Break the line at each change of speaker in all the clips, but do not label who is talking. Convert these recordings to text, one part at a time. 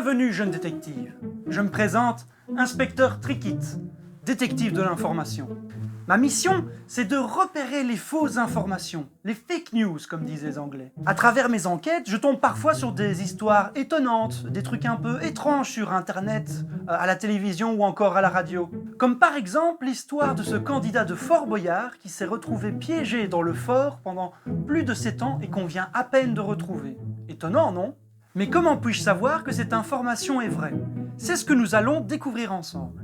Bienvenue, jeune détective. Je me présente, inspecteur Trickit, détective de l'information. Ma mission, c'est de repérer les fausses informations, les fake news, comme disent les Anglais. À travers mes enquêtes, je tombe parfois sur des histoires étonnantes, des trucs un peu étranges sur Internet, à la télévision ou encore à la radio. Comme par exemple l'histoire de ce candidat de Fort Boyard qui s'est retrouvé piégé dans le fort pendant plus de 7 ans et qu'on vient à peine de retrouver. Étonnant, non ? Mais comment puis-je savoir que cette information est vraie ? C'est ce que nous allons découvrir ensemble.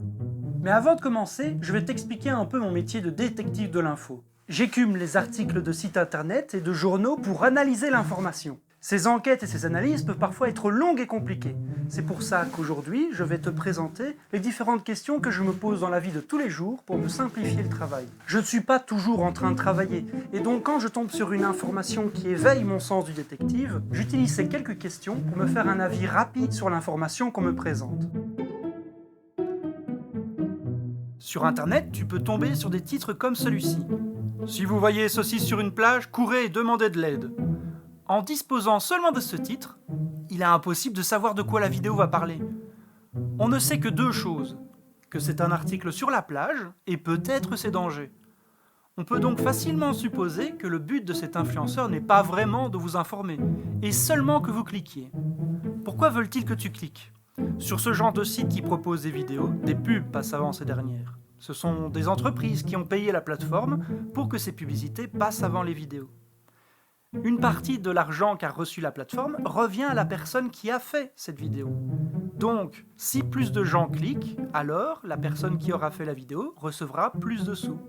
Mais avant de commencer, je vais t'expliquer un peu mon métier de détective de l'info. J'écume les articles de sites internet et de journaux pour analyser l'information. Ces enquêtes et ces analyses peuvent parfois être longues et compliquées. C'est pour ça qu'aujourd'hui, je vais te présenter les différentes questions que je me pose dans la vie de tous les jours pour me simplifier le travail. Je ne suis pas toujours en train de travailler, et donc quand je tombe sur une information qui éveille mon sens du détective, j'utilise ces quelques questions pour me faire un avis rapide sur l'information qu'on me présente. Sur Internet, tu peux tomber sur des titres comme celui-ci. Si vous voyez ceci sur une plage, courez et demandez de l'aide. En disposant seulement de ce titre, il est impossible de savoir de quoi la vidéo va parler. On ne sait que 2 choses, que c'est un article sur la plage et peut-être ses dangers. On peut donc facilement supposer que le but de cet influenceur n'est pas vraiment de vous informer, et seulement que vous cliquiez. Pourquoi veulent-ils que tu cliques ? Sur ce genre de site qui propose des vidéos, des pubs passent avant ces dernières. Ce sont des entreprises qui ont payé la plateforme pour que ces publicités passent avant les vidéos. Une partie de l'argent qu'a reçu la plateforme revient à la personne qui a fait cette vidéo. Donc, si plus de gens cliquent, alors la personne qui aura fait la vidéo recevra plus de sous.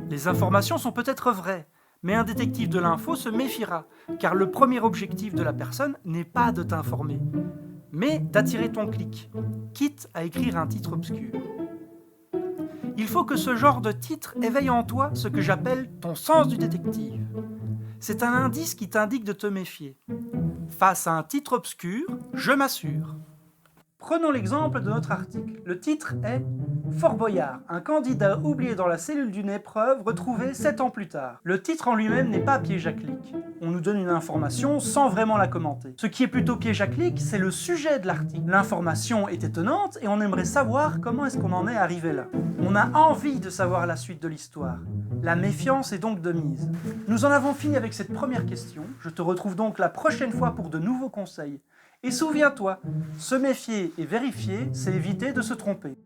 Les informations sont peut-être vraies, mais un détective de l'info se méfiera, car le premier objectif de la personne n'est pas de t'informer, mais d'attirer ton clic, quitte à écrire un titre obscur. Il faut que ce genre de titre éveille en toi ce que j'appelle ton sens du détective. C'est un indice qui t'indique de te méfier. Face à un titre obscur, je m'assure. Prenons l'exemple de notre article. Le titre est « Fort Boyard, un candidat oublié dans la cellule d'une épreuve retrouvé 7 ans plus tard ». Le titre en lui-même n'est pas piège à clic. On nous donne une information sans vraiment la commenter. Ce qui est plutôt piège à clic, c'est le sujet de l'article. L'information est étonnante et on aimerait savoir comment est-ce qu'on en est arrivé là. On a envie de savoir la suite de l'histoire. La méfiance est donc de mise. Nous en avons fini avec cette première question. Je te retrouve donc la prochaine fois pour de nouveaux conseils. Et souviens-toi, se méfier et vérifier, c'est éviter de se tromper.